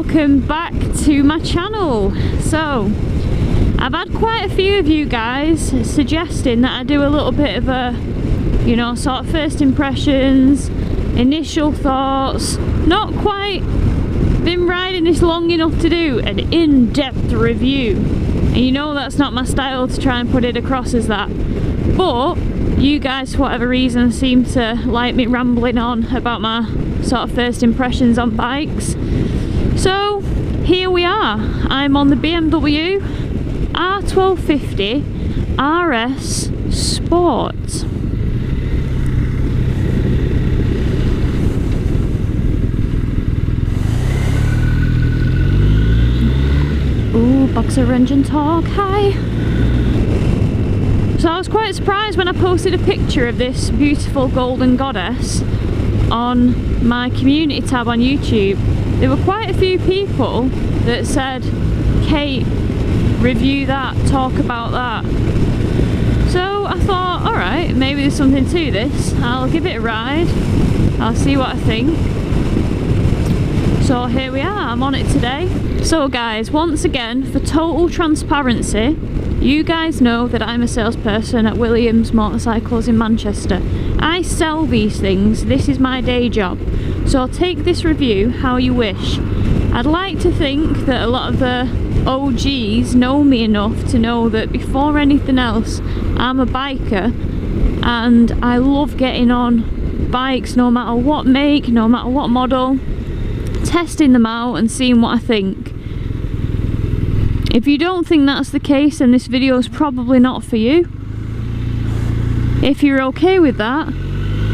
welcome back to my channel. So I've had quite a few of you guys suggesting that I do a little bit of a, you know, sort of first impressions, initial thoughts. Not quite been riding this long enough to do an in-depth review, and you know that's not my style to try and put it across as that, but you guys for whatever reason seem to like me rambling on about my sort of first impressions on bikes. So here we are. I'm on the BMW R1250 RS Sport. Ooh, boxer engine torque, hi. So I was quite surprised when I posted a picture of this beautiful golden goddess on my community tab on YouTube. There were quite a few people that said, Kate, review that, talk about that. So I thought, alright, maybe there's something to this. I'll give it a ride, I'll see what I think. So here we are, I'm on it today. So guys, once again, for total transparency, you guys know that I'm a salesperson at Williams Motorcycles in Manchester. I sell these things, this is my day job. So take this review how you wish. I'd like to think that a lot of the OGs know me enough to know that before anything else, I'm a biker and I love getting on bikes no matter what make, no matter what model, testing them out and seeing what I think. If you don't think that's the case, then this video is probably not for you. If you're okay with that,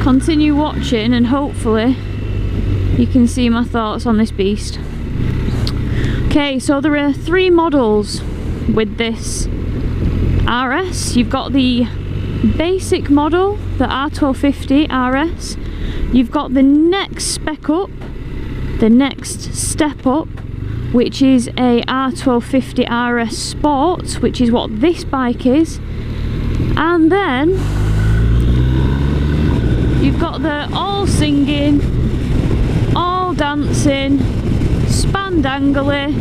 continue watching and hopefully you can see my thoughts on this beast. Okay, so there are three models with this RS. You've got the basic model, the R1250 RS. You've got the next spec up, the next step up, which is a R1250 RS Sport, which is what this bike is. And then you've got the all singing, all dancing, spandangly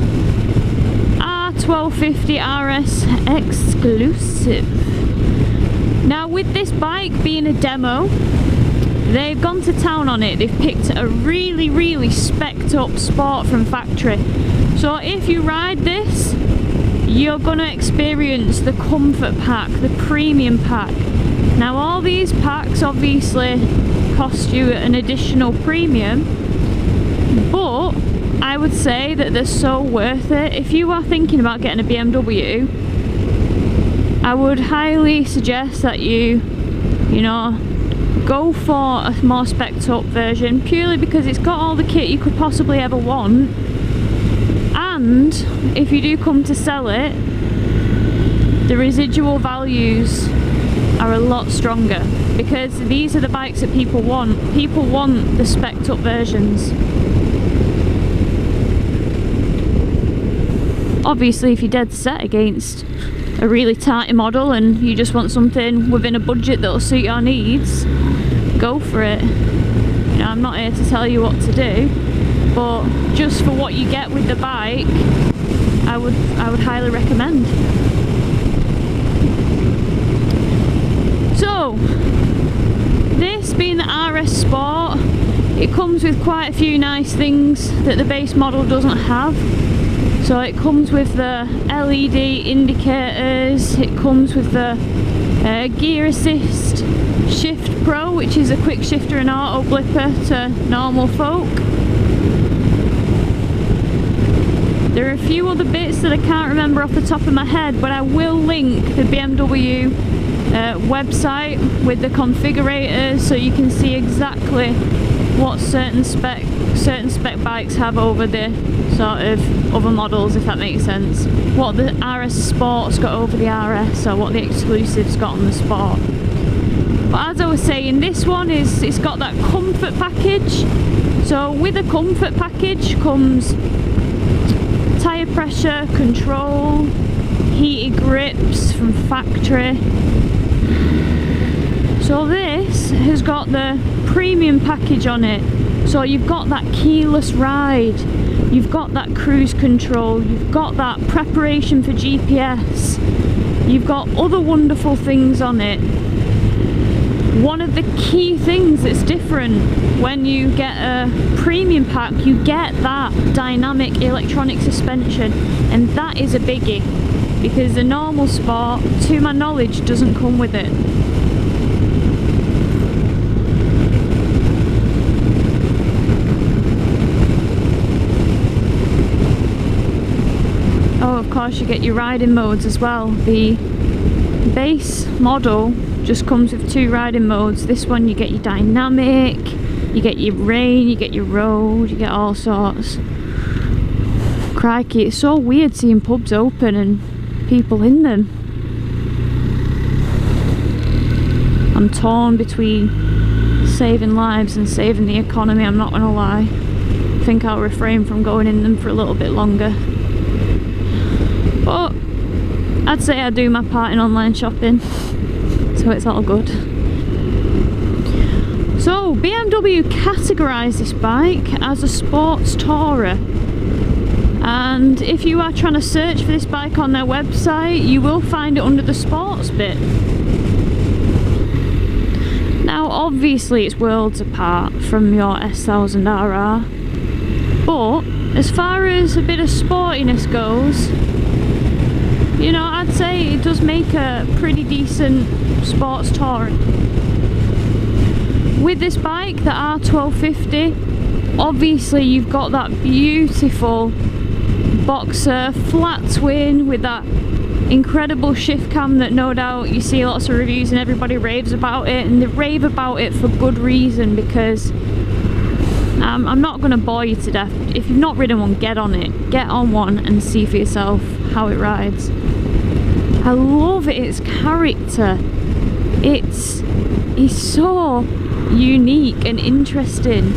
R1250 RS exclusive. Now with this bike being a demo, they've gone to town on it. They've picked a really spec'd up Sport from factory. So if you ride this, you're gonna experience the comfort pack, the premium pack. Now all these packs obviously cost you an additional premium, but I would say that they're so worth it. If you are thinking about getting a BMW, I would highly suggest that you know, go for a more spec'd up version, purely because it's got all the kit you could possibly ever want, and if you do come to sell it, the residual values are a lot stronger, because these are the bikes that people want. People want the spec'd up versions. Obviously if you're dead set against a really tight model and you just want something within a budget that'll suit your needs, go for it. You know, I'm not here to tell you what to do, but just for what you get with the bike, I would highly recommend. So this being the RS Sport, it comes with quite a few nice things that the base model doesn't have. So it comes with the LED indicators, it comes with the gear assist, Shift Pro, which is a quick shifter and auto blipper to normal folk. There are a few other bits that I can't remember off the top of my head, but I will link the BMW website with the configurators so you can see exactly what certain spec bikes have over the sort of other models, if that makes sense. What the RS Sport's got over the RS, or what the exclusive's got on the Sport. But as I was saying, this one it's got that comfort package. So with a comfort package comes tyre pressure control, heated grips from factory. So this has got the premium package on it. So you've got that keyless ride, You've got that cruise control, you've got that preparation for GPS, you've got other wonderful things on it. One of the key things that's different when you get a premium pack, you get that dynamic electronic suspension, and that is a biggie because the normal Sport, to my knowledge, doesn't come with it. Oh, of course you get your riding modes as well. The base model just comes with 2 riding modes. This one you get your dynamic, you get your rain, you get your road, you get all sorts. Crikey, it's so weird seeing pubs open and people in them. I'm torn between saving lives and saving the economy, I'm not gonna lie. I think I'll refrain from going in them for a little bit longer. But I'd say I do my part in online shopping, so it's all good. So BMW categorised this bike as a sports tourer, and if you are trying to search for this bike on their website, you will find it under the sports bit. Now obviously it's worlds apart from your S1000RR, but as far as a bit of sportiness goes, you know, I'd say it does make a pretty decent sports tourer. With this bike, the R1250, obviously you've got that beautiful boxer flat twin with that incredible shift cam that no doubt you see lots of reviews and everybody raves about it, and they rave about it for good reason, because I'm not going to bore you to death. If you've not ridden one, get on it. Get on one and see for yourself how it rides. I love its character. It's so unique and interesting.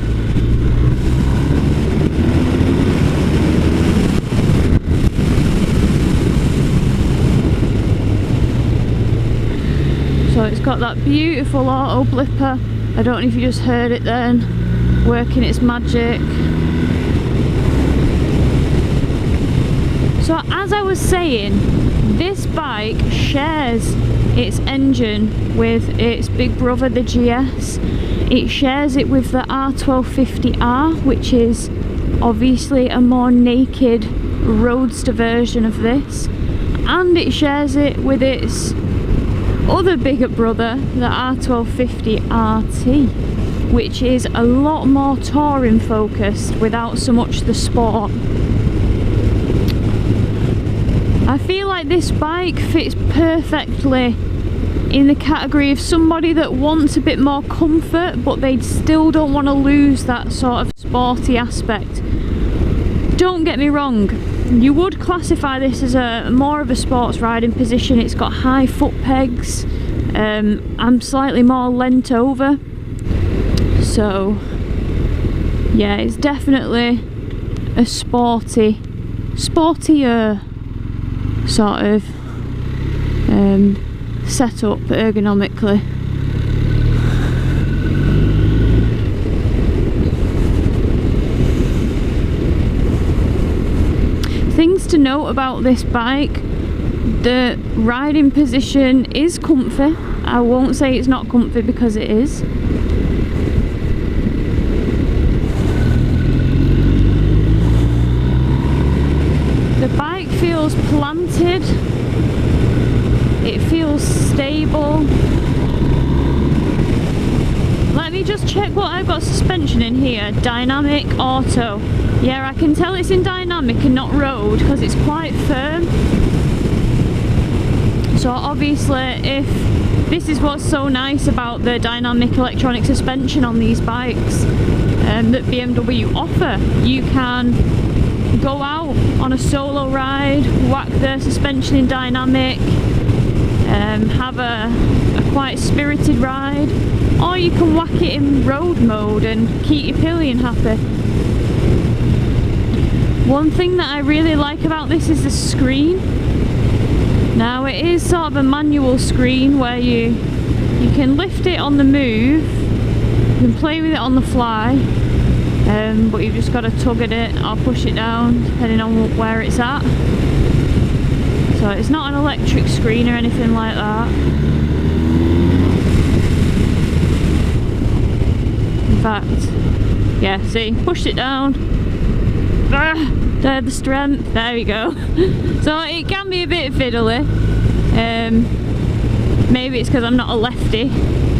So it's got that beautiful auto blipper. I don't know if you just heard it then, working its magic. So as I was saying, this bike shares its engine with its big brother, the GS. It shares it with the R1250R, which is obviously a more naked roadster version of this, and it shares it with its other bigger brother, the R1250 RT, which is a lot more touring focused without so much the sport. I feel like this bike fits perfectly in the category of somebody that wants a bit more comfort, but they still don't want to lose that sort of sporty aspect. Don't get me wrong, you would classify this as more of a sports riding position. It's got high foot pegs. I'm slightly more leant over, so yeah, it's definitely a sportier sort of setup ergonomically. Things to note about this bike: the riding position is comfy. I won't say it's not comfy, because it is. The bike feels planted, it feels stable. Let me just check what I've got suspension in here. Dynamic auto. Yeah, I can tell it's in dynamic and not road because it's quite firm. So obviously, if this is what's so nice about the dynamic electronic suspension on these bikes that BMW offer, you can go out on a solo ride, whack the suspension in dynamic, have a quite spirited ride, or you can whack it in road mode and keep your pillion happy. One thing that I really like about this is the screen. Now it is sort of a manual screen where you can lift it on the move, you can play with it on the fly, but you've just got to tug at it or push it down depending on where it's at. So it's not an electric screen or anything like that. In fact, yeah, see, pushed it down. There, the strength, there we go. So it can be a bit fiddly. Maybe it's because I'm not a lefty.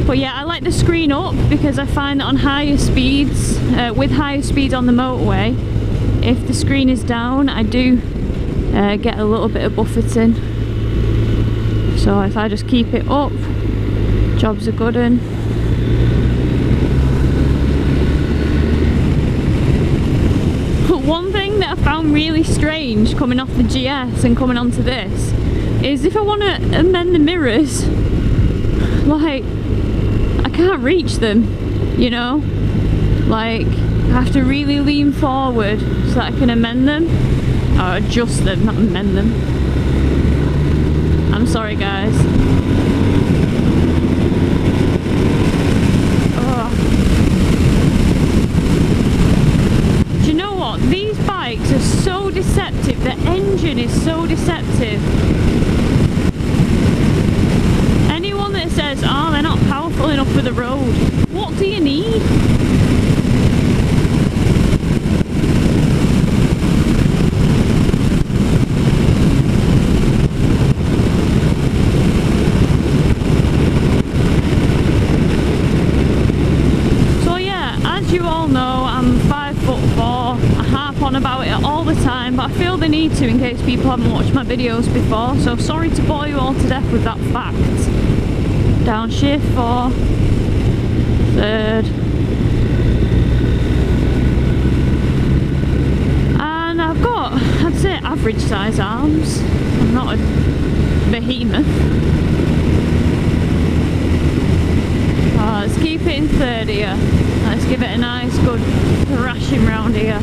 But yeah, I like the screen up because I find that on higher speeds, with higher speeds on the motorway, if the screen is down, I do get a little bit of buffeting. So if I just keep it up, job's a good one. But one thing that I found really strange coming off the GS and coming onto this is if I want to amend the mirrors, like, I can't reach them, you know? Like, I have to really lean forward so that I can amend them. Or adjust them, not amend them. I'm sorry, guys. Oh. Do you know what? These bikes are so deceptive. The engine is so deceptive. Anyone that says, oh, they're not powerful enough for the road, what do you need? So yeah, as you all know, I'm 5'4". I harp on about it all the time, but I feel the need to in case people haven't watched my videos before, so sorry to bore you all to death with that fact. Downshift for third. And I've got, I'd say, average size arms. I'm not a behemoth. Oh, let's keep it in third here. Let's give it a nice good thrashing round here.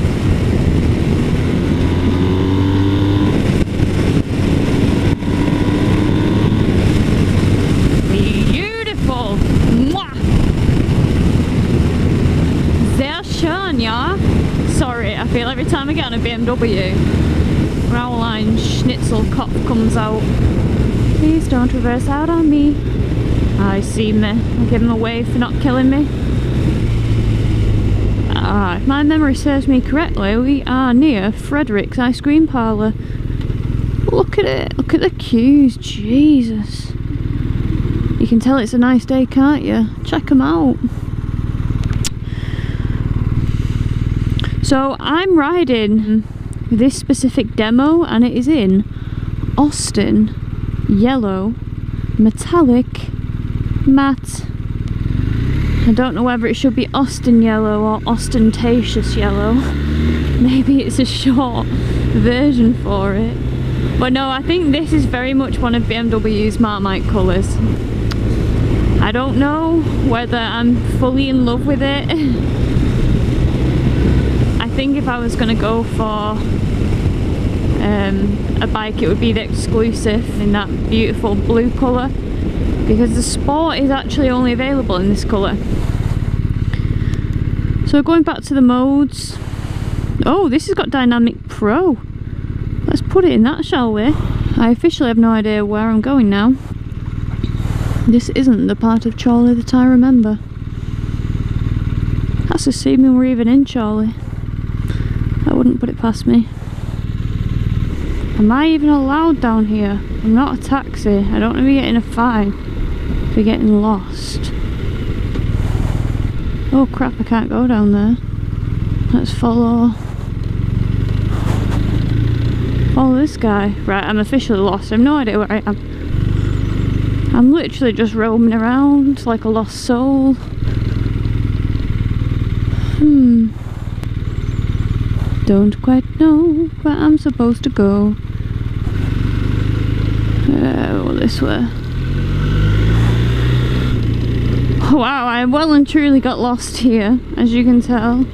Beautiful! Mwah! Sehr schön, ja? Sorry, I feel every time I get on a BMW, Rowline Schnitzel cop comes out. Please don't reverse out on me. I see me. I'll give him a wave for not killing me. If my memory serves me correctly, we are near Frederick's ice cream parlour. Look at it. Look at the queues. Jesus. You can tell it's a nice day, can't you? Check them out. So I'm riding this specific demo and it is in Austin yellow metallic matte. I don't know whether it should be Austin yellow or ostentatious yellow. Maybe it's a short version for it. But no, I think this is very much one of BMW's Marmite colours. I don't know whether I'm fully in love with it. I think if I was going to go for a bike, it would be the exclusive in that beautiful blue colour, because the Sport is actually only available in this colour. So going back to the modes, oh, this has got Dynamic Pro. Let's put it in that, shall we? I officially have no idea where I'm going now. This isn't the part of Chorley that I remember. That's assuming we're even in Chorley. I wouldn't put it past me. Am I even allowed down here? I'm not a taxi. I don't want to be getting a fine for getting lost. Oh crap, I can't go down there. Let's follow this guy. Right, I'm officially lost. I have no idea where I am. I'm literally just roaming around like a lost soul. Don't quite know where I'm supposed to go. Oh, this way. Oh, wow, I well and truly got lost here, as you can tell.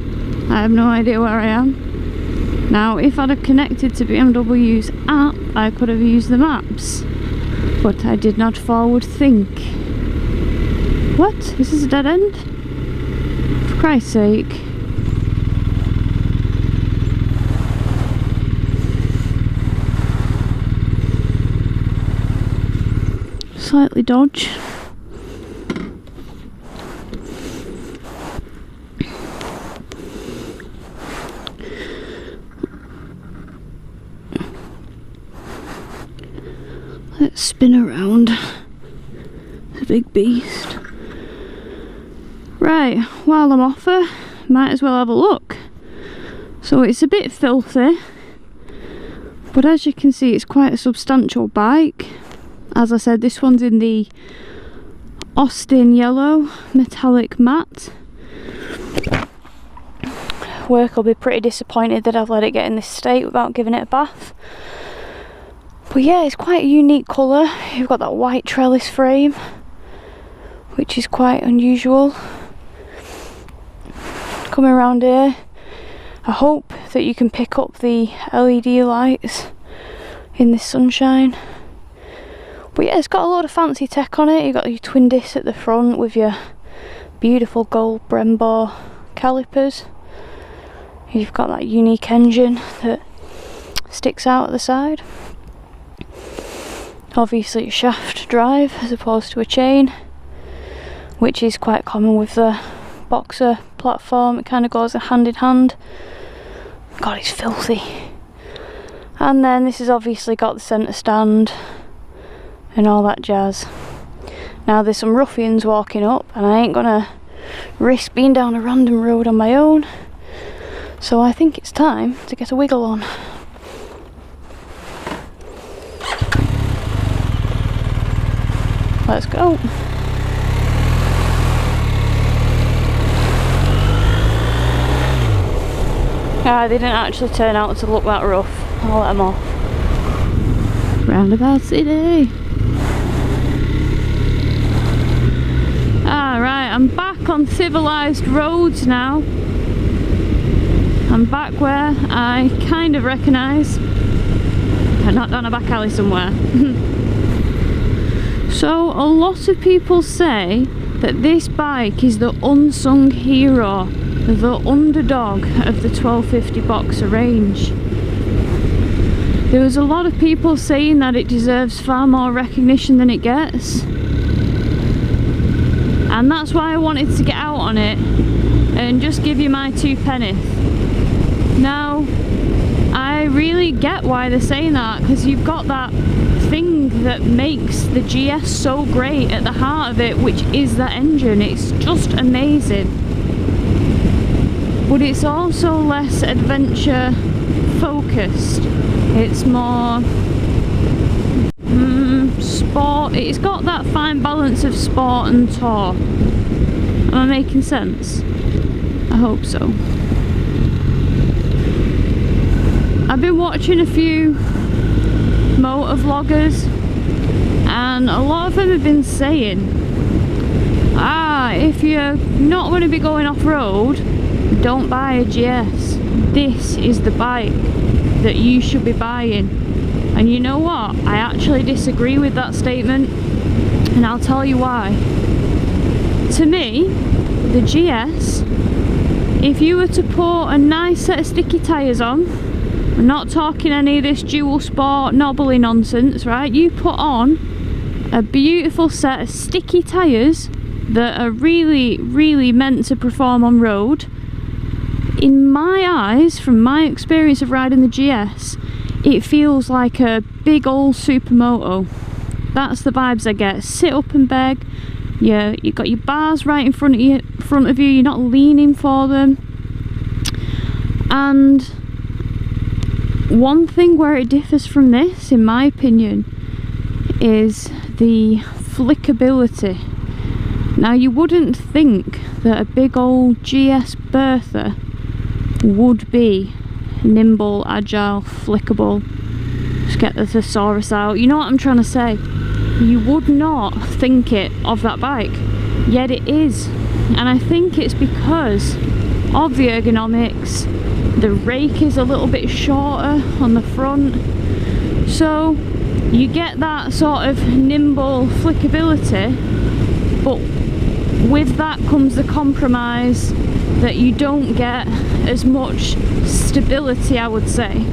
I have no idea where I am. Now, if I'd have connected to BMW's app, I could have used the maps. But I did not forward think. What? This is a dead end? For Christ's sake. slightly dodge. Let's spin around. It's a big beast. Right, while I'm off her, might as well have a look. So it's a bit filthy, but as you can see it's quite a substantial bike. As I said, this one's in the Austin yellow metallic matte. Work will be pretty disappointed that I've let it get in this state without giving it a bath. But yeah, it's quite a unique colour. You've got that white trellis frame, which is quite unusual. Coming around here, I hope that you can pick up the LED lights in this sunshine. But yeah, it's got a lot of fancy tech on it. You've got your twin discs at the front with your beautiful gold Brembo calipers. You've got that unique engine that sticks out at the side. Obviously it's shaft drive as opposed to a chain, which is quite common with the Boxer platform. It kind of goes hand in hand. God, it's filthy. And then this has obviously got the centre stand and all that jazz. Now there's some ruffians walking up and I ain't gonna risk being down a random road on my own, so I think it's time to get a wiggle on. Let's go. Ah, they didn't actually turn out to look that rough. I'll let them off. Roundabout City. Alright, I'm back on civilised roads now. I'm back where I kind of recognise. I'm not down a back alley somewhere. So a lot of people say that this bike is the unsung hero, the underdog of the 1250 Boxer range. There was a lot of people saying that it deserves far more recognition than it gets, and that's why I wanted to get out on it and just give you my 2 pennies. Now I really get why they're saying that, because you've got that thing that makes the GS so great at the heart of it, which is that engine. It's just amazing, but it's also less adventure focused. It's more sport. It's got that fine balance of sport and tour. Am I making sense? I hope so. I've been watching a few motor vloggers and a lot of them have been saying, if you're not going to be going off-road, don't buy a GS. This is the bike that you should be buying. And you know what? I actually disagree with that statement, and I'll tell you why. To me, the GS, if you were to put a nice set of sticky tyres on, we're not talking any of this dual sport knobbly nonsense, right? You put on a beautiful set of sticky tyres that are really, really meant to perform on road. In my eyes, from my experience of riding the GS, it feels like a big old supermoto. That's the vibes I get. Sit up and beg. Yeah, you've got your bars right in front of you. You're not leaning for them. And one thing where it differs from this, in my opinion, is the flickability. Now, you wouldn't think that a big old GS Bertha would be nimble, agile, flickable. Just get the thesaurus out. You know what I'm trying to say? You would not think it of that bike, yet it is. And I think it's because of the ergonomics. The rake is a little bit shorter on the front, so you get that sort of nimble flickability, but with that comes the compromise that you don't get as much stability, I would say.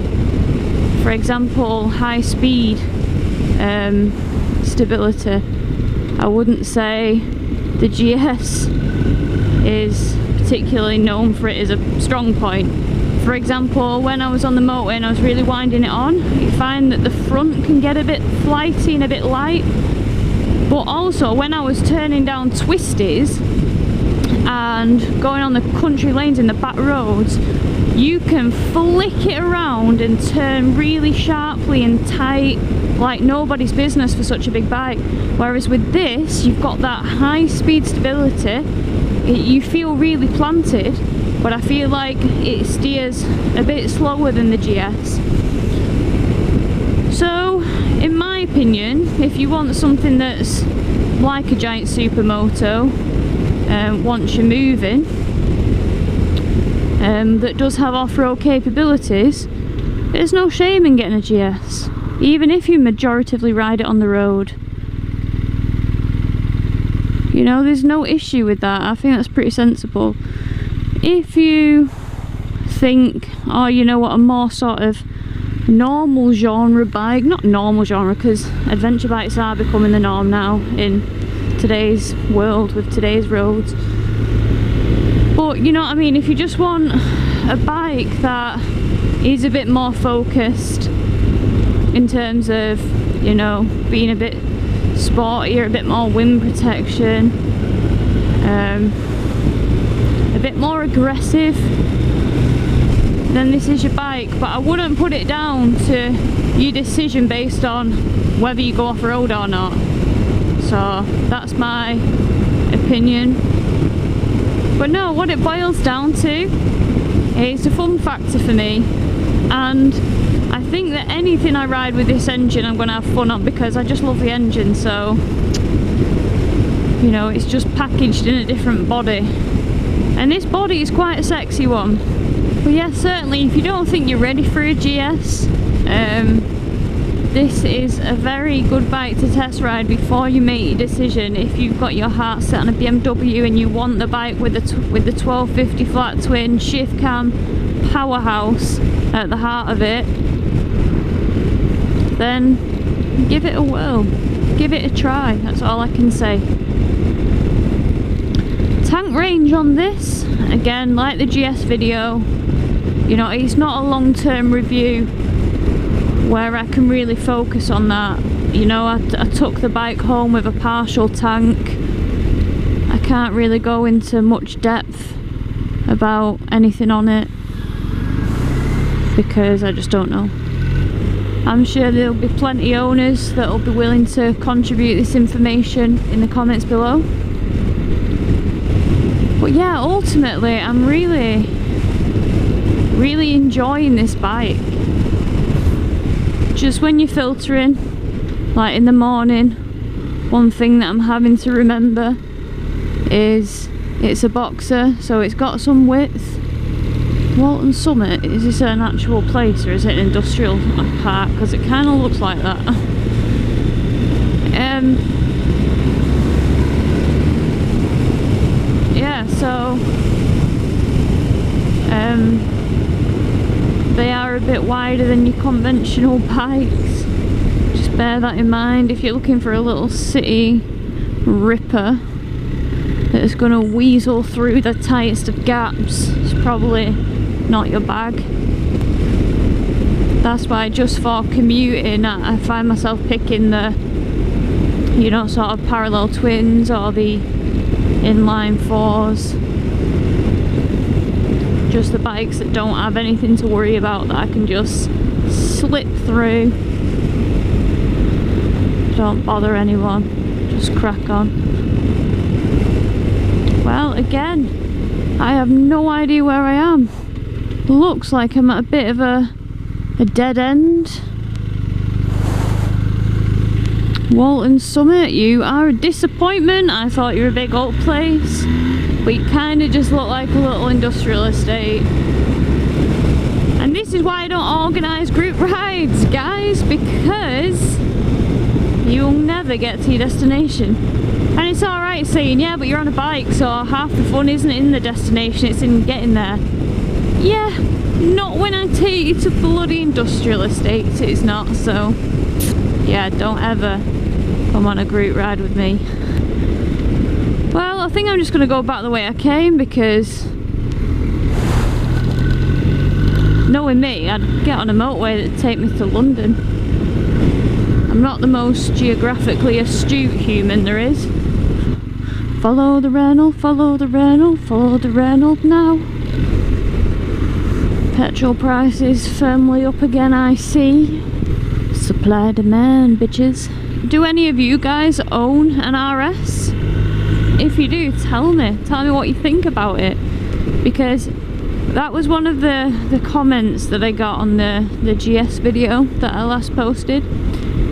For example, high speed stability. I wouldn't say the GS is particularly known for it as a strong point. For example, when I was on the motorway and I was really winding it on, you find that the front can get a bit flighty and a bit light. But also when I was turning down twisties and going on the country lanes in the back roads, you can flick it around and turn really sharply and tight like nobody's business for such a big bike. Whereas with this, you've got that high speed stability, you feel really planted, but I feel like it steers a bit slower than the GS. So in my opinion, if you want something that's like a giant supermoto, once you're moving, that does have off-road capabilities, there's no shame in getting a GS, even if you majoritively ride it on the road. You know, there's no issue with that. I think that's pretty sensible. If you think, oh, you know what, a more sort of normal genre bike, not normal genre because adventure bikes are becoming the norm now in today's world with today's roads, but you know what I mean, if you just want a bike that is a bit more focused in terms of, you know, being a bit sportier, a bit more wind protection, a bit more aggressive, then this is your bike. But I wouldn't put it down to your decision based on whether you go off-road or not. So that's my opinion. But no, what it boils down to is a fun factor for me, and I think that anything I ride with this engine I'm going to have fun on, because I just love the engine. So, you know, it's just packaged in a different body, and this body is quite a sexy one. But yeah, certainly if you don't think you're ready for a GS, this is a very good bike to test ride before you make your decision. If you've got your heart set on a BMW and you want the bike with the 1250 flat twin shift cam powerhouse at the heart of it, then give it a whirl, give it a try. That's all I can say. Tank range on this, again, like the GS video, you know, it's not a long-term review where I can really focus on that. You know, I took the bike home with a partial tank. I can't really go into much depth about anything on it because I just don't know. I'm sure there'll be plenty of owners that'll be willing to contribute this information in the comments below. But yeah, ultimately I'm really enjoying this bike. Just when you're filtering, like in the morning, one thing that I'm having to remember is it's a boxer, so it's got some width. Walton Summit, is this an actual place or is it an industrial park? Because it kind of looks like that. Yeah, so they are a bit wider than your conventional bikes. Just bear that in mind if you're looking for a little city ripper that's going to weasel through the tightest of gaps. It's probably not your bag. That's why just for commuting I find myself picking the, you know, sort of parallel twins or the inline fours. Just the bikes that don't have anything to worry about, that I can just slip through. Don't bother anyone, just crack on. Well, again, I have no idea where I am. Looks like I'm at a bit of a dead end. Walton Summit, you are a disappointment. I thought you were a big old place, but you kind of just look like a little industrial estate. And this is why I don't organise group rides, guys, because you'll never get to your destination. And it's alright saying, yeah, but you're on a bike, so half the fun isn't in the destination, it's in getting there. Yeah, not when I take you to bloody industrial estates, it's not. So yeah, don't ever come on a group ride with me. Well, I think I'm just going to go back the way I came, because knowing me, I'd get on a motorway that'd take me to London. I'm not the most geographically astute human there is. Follow the Renault, follow the Renault, follow the Renault now. Petrol prices firmly up again, I see. Supply demand, bitches. Do any of you guys own an RS? If you do, tell me what you think about it, because that was one of the comments that I got on the GS video that I last posted.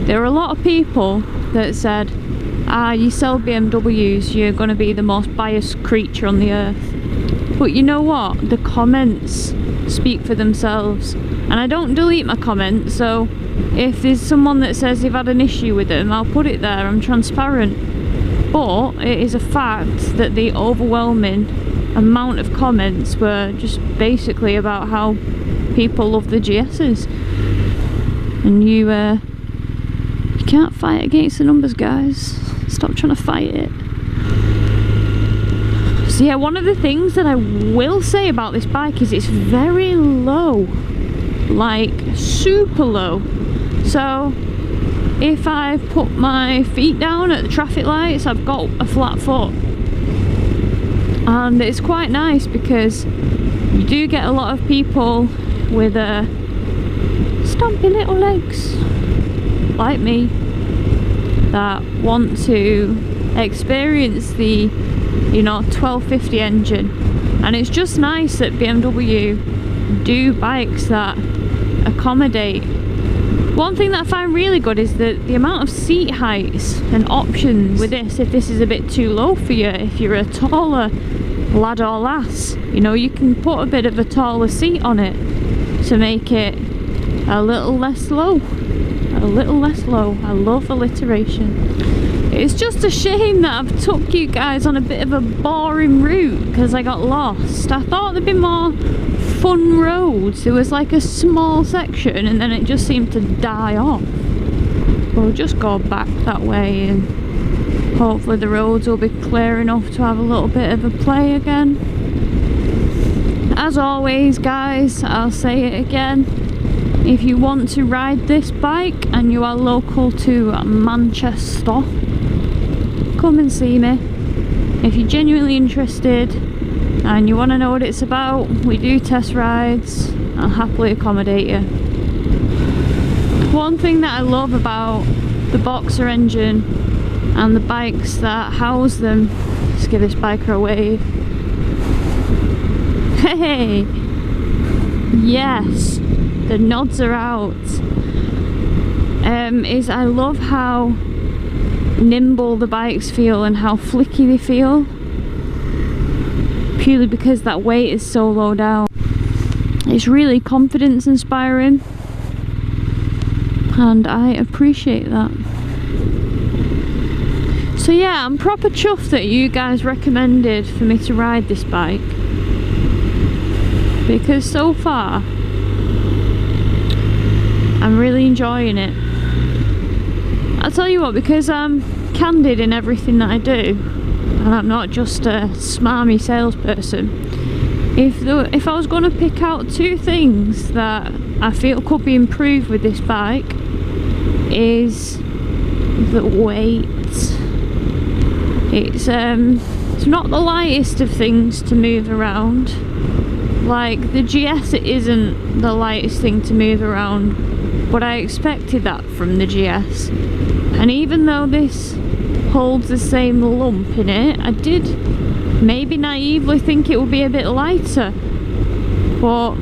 There were a lot of people that said, you sell BMWs, you're going to be the most biased creature on the earth. But you know what? The comments speak for themselves, and I don't delete my comments, so if there's someone that says they've had an issue with them, I'll put it there. I'm transparent. But it is a fact that the overwhelming amount of comments were just basically about how people love the GS's, and you can't fight against the numbers, guys. Stop trying to fight it. So yeah, one of the things that I will say about this bike is it's very low, like super low. So if I put my feet down at the traffic lights, I've got a flat foot. And it's quite nice because you do get a lot of people with stumpy little legs, like me, that want to experience the 1250 engine. And it's just nice that BMW do bikes that accommodate. One thing that I find really good is that the amount of seat heights and options with this, if this is a bit too low for you, if you're a taller lad or lass, you can put a bit of a taller seat on it to make it a little less low. A little less low. I love alliteration. It's just a shame that I've took you guys on a bit of a boring route because I got lost. I thought there'd be more fun roads. It was like a small section and then it just seemed to die off. We'll just go back that way and hopefully the roads will be clear enough to have a little bit of a play again. As always, guys, I'll say it again. If you want to ride this bike and you are local to Manchester, come and see me. If you're genuinely interested and you want to know what it's about, we do test rides. I'll happily accommodate you. One thing that I love about the Boxer engine and the bikes that house them, let's give this biker a wave. Hey! Yes! The nods are out. Is I love how nimble the bikes feel and how flicky they feel, purely because that weight is so low down. It's really confidence inspiring and I appreciate that. So yeah, I'm proper chuffed that you guys recommended for me to ride this bike, because so far I'm really enjoying it. I'll tell you what, because I'm candid in everything that I do and I'm not just a smarmy salesperson, if I was going to pick out two things that I feel could be improved with this bike, is the weight. It's not the lightest of things to move around. Like the GS, it isn't the lightest thing to move around, but I expected that from the GS. And even though this holds the same lump in it, I did maybe naively think it would be a bit lighter, but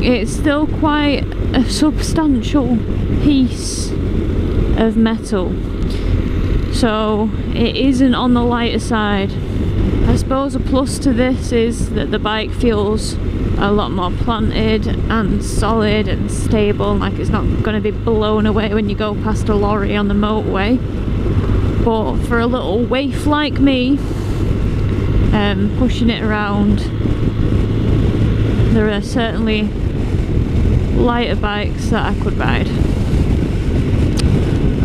it's still quite a substantial piece of metal, so it isn't on the lighter side. I suppose a plus to this is that the bike feels a lot more planted and solid and stable, like it's not going to be blown away when you go past a lorry on the motorway. But for a little waif like me, pushing it around, there are certainly lighter bikes that I could ride.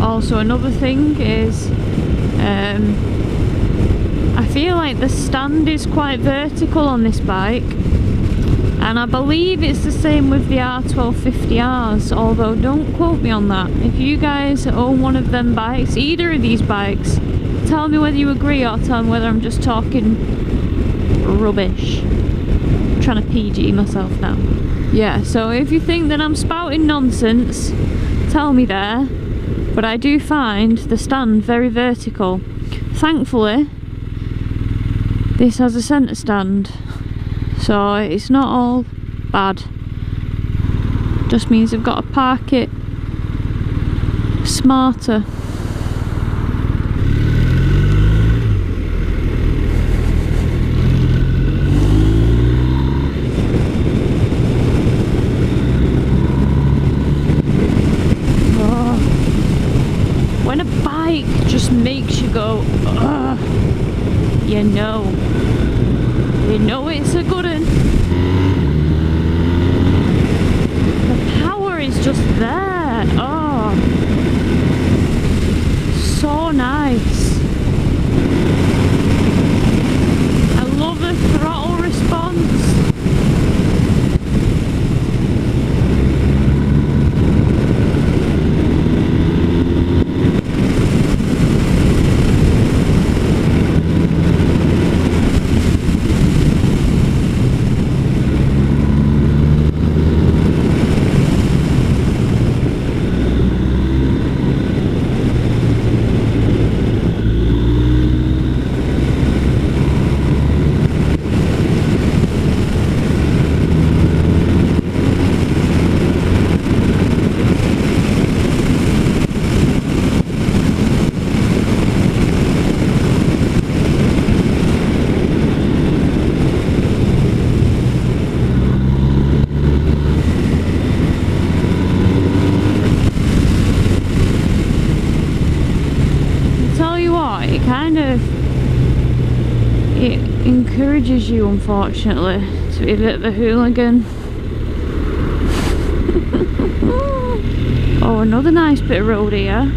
Also, another thing is I feel like the stand is quite vertical on this bike, and I believe it's the same with the R1250 RS, although don't quote me on that. If you guys own one of them bikes, either of these bikes, tell me whether you agree or tell me whether I'm just talking rubbish. I'm trying to PG myself now. Yeah, so if you think that I'm spouting nonsense, tell me there. But I do find the stand very vertical. Thankfully, this has a centre stand, so it's not all bad. Just means I've got to park it smarter. When a bike just makes you go, ugh, you know it's a good one. The power is just there. Oh, so nice. I love the throttle response. It encourages you, unfortunately, to be a bit of a hooligan. Oh, another nice bit of road here.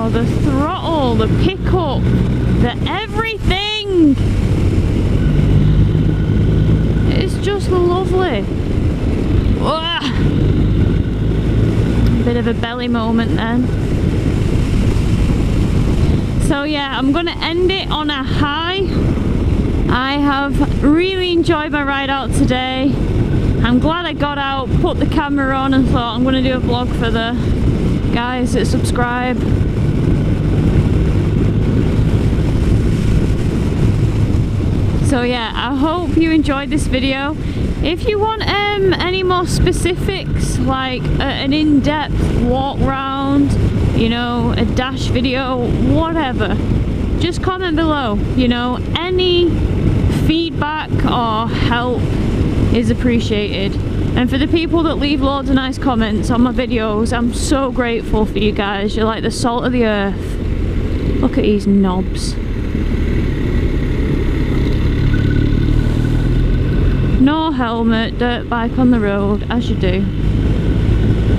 The throttle, the pickup, the everything. It's just lovely. Ugh. Bit of a belly moment then. So yeah, I'm gonna end it on a high. I have really enjoyed my ride out today. I'm glad I got out, put the camera on and thought I'm gonna do a vlog for the guys that subscribe. So yeah, I hope you enjoyed this video. If you want any more specifics, like an in-depth walk round, you know, a dash video, whatever, just comment below. You know, any feedback or help is appreciated. And for the people that leave loads of nice comments on my videos, I'm so grateful for you guys. You're like the salt of the earth. Look at these knobs. No helmet, dirt bike on the road, as you do.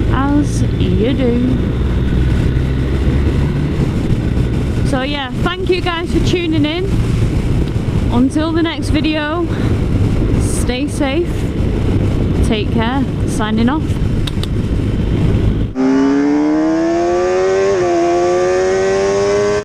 As you do. So yeah, thank you guys for tuning in. Until the next video, stay safe, take care, signing off.